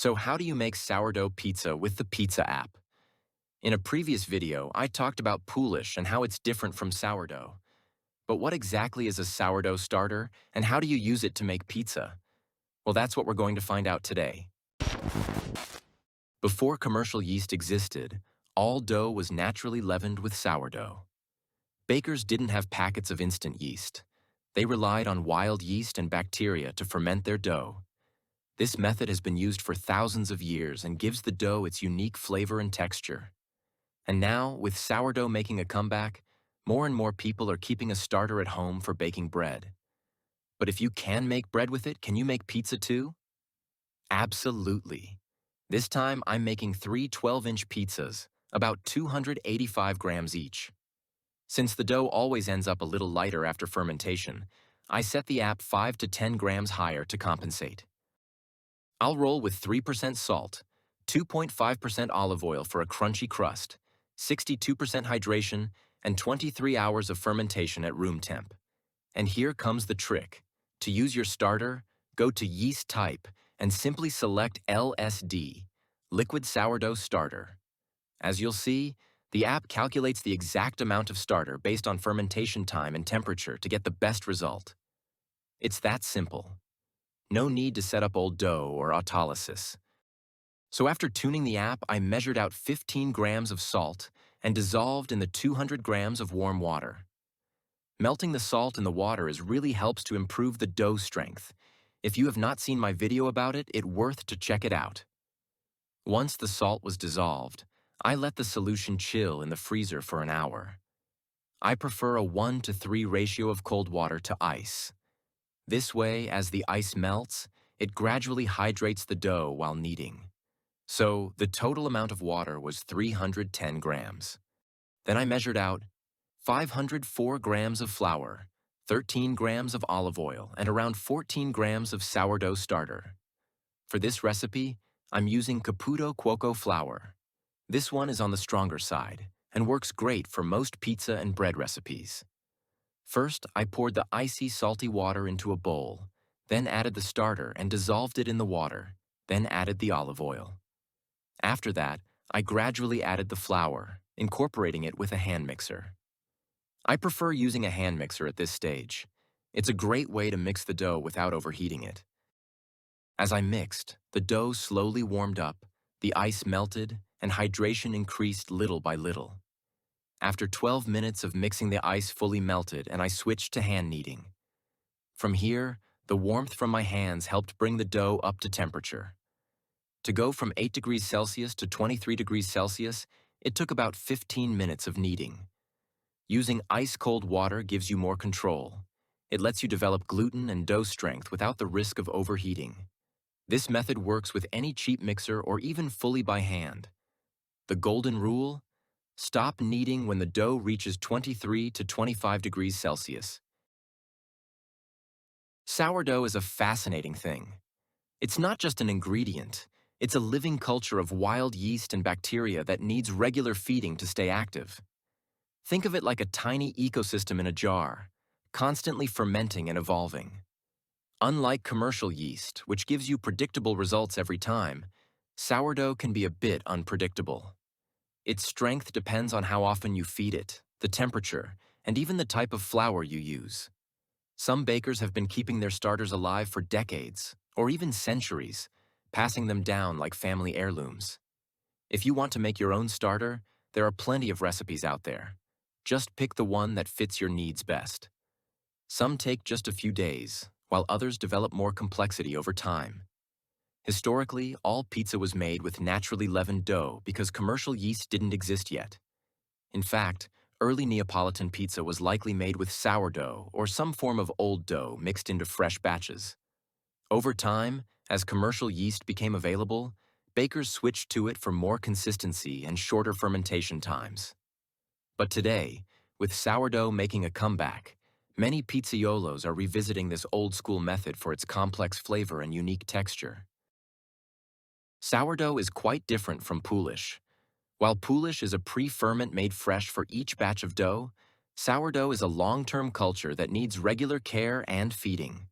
So how do you make sourdough pizza with the pizza app? In a previous video, I talked about Poolish and how it's different from sourdough. But what exactly is a sourdough starter, and how do you use it to make pizza? Well, that's what we're going to find out today. Before commercial yeast existed, all dough was naturally leavened with sourdough. Bakers didn't have packets of instant yeast. They relied on wild yeast and bacteria to ferment their dough. This method has been used for thousands of years and gives the dough its unique flavor and texture. And now, with sourdough making a comeback, more and more people are keeping a starter at home for baking bread. But if you can make bread with it, can you make pizza too? Absolutely. This time, I'm making three 12-inch pizzas, about 285 grams each. Since the dough always ends up a little lighter after fermentation, I set the app 5 to 10 grams higher to compensate. I'll roll with 3% salt, 2.5% olive oil for a crunchy crust, 62% hydration, and 23 hours of fermentation at room temp. And here comes the trick. To use your starter, go to Yeast Type and simply select LSD, Liquid Sourdough Starter. As you'll see, the app calculates the exact amount of starter based on fermentation time and temperature to get the best result. It's that simple. No need to set up old dough or autolysis. So after tuning the app, I measured out 15 grams of salt and dissolved in the 200 grams of warm water. Melting the salt in the water really helps to improve the dough strength. If you have not seen my video about it, it's worth to check it out. Once the salt was dissolved, I let the solution chill in the freezer for an hour. I prefer a 1:3 ratio of cold water to ice. This way, as the ice melts, it gradually hydrates the dough while kneading. So, the total amount of water was 310 grams. Then I measured out 504 grams of flour, 13 grams of olive oil, and around 14 grams of sourdough starter. For this recipe, I'm using Caputo Cuoco flour. This one is on the stronger side and works great for most pizza and bread recipes. First, I poured the icy, salty water into a bowl, then added the starter and dissolved it in the water, then added the olive oil. After that, I gradually added the flour, incorporating it with a hand mixer. I prefer using a hand mixer at this stage. It's a great way to mix the dough without overheating it. As I mixed, the dough slowly warmed up, the ice melted, and hydration increased little by little. After 12 minutes of mixing, the ice fully melted and I switched to hand kneading. From here, the warmth from my hands helped bring the dough up to temperature. To go from 8 degrees Celsius to 23 degrees Celsius, it took about 15 minutes of kneading. Using ice-cold water gives you more control. It lets you develop gluten and dough strength without the risk of overheating. This method works with any cheap mixer or even fully by hand. The golden rule: stop kneading when the dough reaches 23 to 25 degrees Celsius. Sourdough is a fascinating thing. It's not just an ingredient. It's a living culture of wild yeast and bacteria that needs regular feeding to stay active. Think of it like a tiny ecosystem in a jar, constantly fermenting and evolving. Unlike commercial yeast, which gives you predictable results every time, sourdough can be a bit unpredictable. Its strength depends on how often you feed it, the temperature, and even the type of flour you use. Some bakers have been keeping their starters alive for decades, or even centuries, passing them down like family heirlooms. If you want to make your own starter, there are plenty of recipes out there. Just pick the one that fits your needs best. Some take just a few days, while others develop more complexity over time. Historically, all pizza was made with naturally leavened dough because commercial yeast didn't exist yet. In fact, early Neapolitan pizza was likely made with sourdough or some form of old dough mixed into fresh batches. Over time, as commercial yeast became available, bakers switched to it for more consistency and shorter fermentation times. But today, with sourdough making a comeback, many pizzaiolos are revisiting this old-school method for its complex flavor and unique texture. Sourdough is quite different from Poolish. While Poolish is a pre-ferment made fresh for each batch of dough, sourdough is a long-term culture that needs regular care and feeding.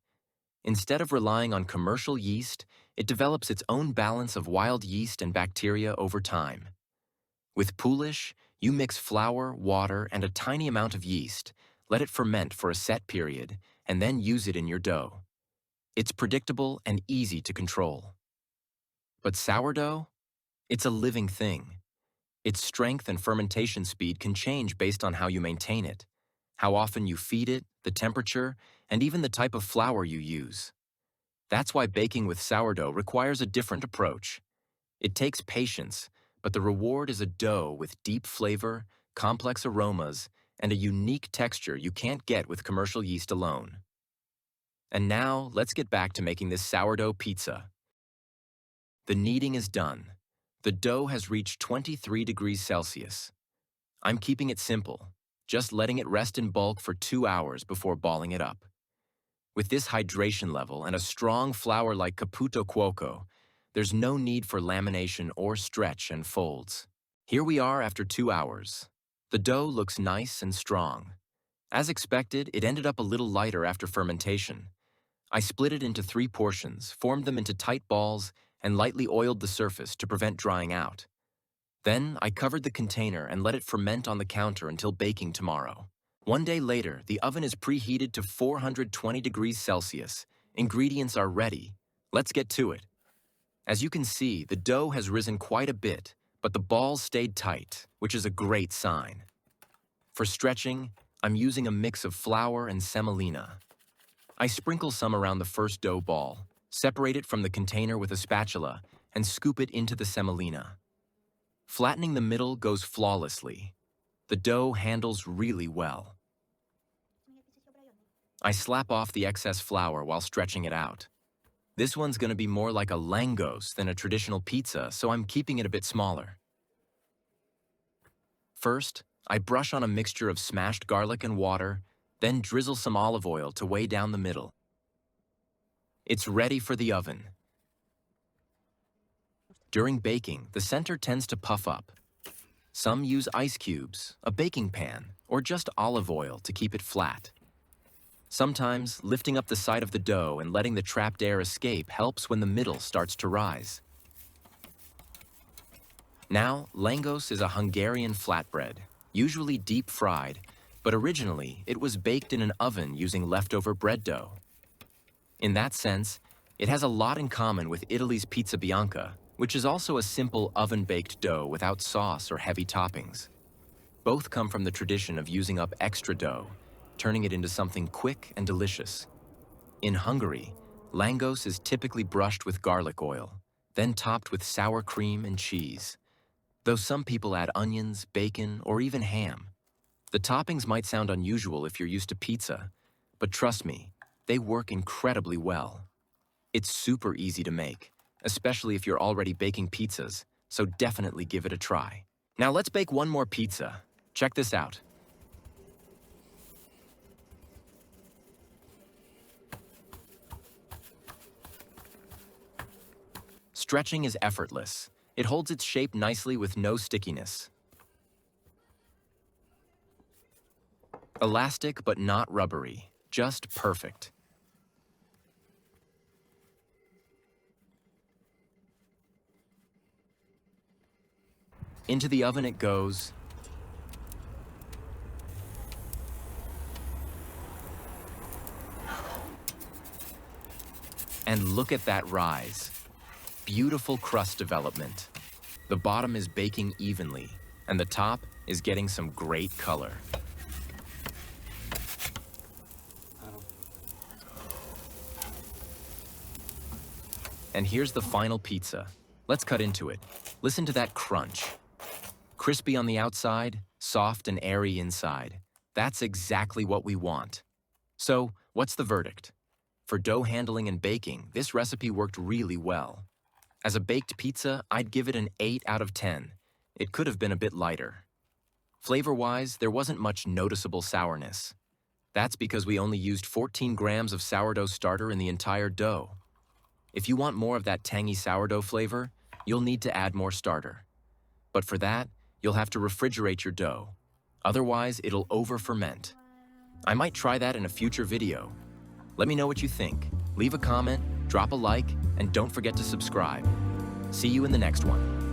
Instead of relying on commercial yeast, It develops its own balance of wild yeast and bacteria over time. With Poolish, you mix flour, water, and a tiny amount of yeast, let it ferment for a set period, and then use it in your dough. It's predictable and easy to control. But sourdough? It's a living thing. Its strength and fermentation speed can change based on how you maintain it, how often you feed it, the temperature, and even the type of flour you use. That's why baking with sourdough requires a different approach. It takes patience, but the reward is a dough with deep flavor, complex aromas, and a unique texture you can't get with commercial yeast alone. And now, let's get back to making this sourdough pizza. The kneading is done. The dough has reached 23 degrees Celsius. I'm keeping it simple, just letting it rest in bulk for 2 hours before balling it up. With this hydration level and a strong flour like Caputo Cuoco, there's no need for lamination or stretch and folds. Here we are after 2 hours. The dough looks nice and strong. As expected, it ended up a little lighter after fermentation. I split it into 3 portions, formed them into tight balls, and lightly oiled the surface to prevent drying out. Then, I covered the container and let it ferment on the counter until baking tomorrow. 1 day later, the oven is preheated to 420 degrees Celsius. Ingredients are ready. Let's get to it. As you can see, the dough has risen quite a bit, but the balls stayed tight, which is a great sign. For stretching, I'm using a mix of flour and semolina. I sprinkle some around the first dough ball, separate it from the container with a spatula, and scoop it into the semolina. Flattening the middle goes flawlessly. The dough handles really well. I slap off the excess flour while stretching it out. This one's going to be more like a langos than a traditional pizza, so I'm keeping it a bit smaller. First, I brush on a mixture of smashed garlic and water, then drizzle some olive oil to weigh down the middle. It's ready for the oven. During baking, the center tends to puff up. Some use ice cubes, a baking pan, or just olive oil to keep it flat. Sometimes, lifting up the side of the dough and letting the trapped air escape helps when the middle starts to rise. Now, langos is a Hungarian flatbread, usually deep-fried, but originally it was baked in an oven using leftover bread dough. In that sense, it has a lot in common with Italy's pizza bianca, which is also a simple oven-baked dough without sauce or heavy toppings. Both come from the tradition of using up extra dough, turning it into something quick and delicious. In Hungary, langos is typically brushed with garlic oil, then topped with sour cream and cheese. Though some people add onions, bacon, or even ham. The toppings might sound unusual if you're used to pizza, but trust me, they work incredibly well. It's super easy to make, especially if you're already baking pizzas, so definitely give it a try. Now let's bake one more pizza. Check this out. Stretching is effortless. It holds its shape nicely with no stickiness. Elastic but not rubbery, just perfect. Into the oven it goes. And look at that rise. Beautiful crust development. The bottom is baking evenly, and the top is getting some great color. And here's the final pizza. Let's cut into it. Listen to that crunch. Crispy on the outside, soft and airy inside. That's exactly what we want. So, what's the verdict? For dough handling and baking, this recipe worked really well. As a baked pizza, I'd give it an 8 out of 10. It could have been a bit lighter. Flavor-wise, there wasn't much noticeable sourness. That's because we only used 14 grams of sourdough starter in the entire dough. If you want more of that tangy sourdough flavor, you'll need to add more starter. But for that, you'll have to refrigerate your dough. Otherwise, it'll over-ferment. I might try that in a future video. Let me know what you think. Leave a comment, Drop a like and don't forget to subscribe. See you in the next one.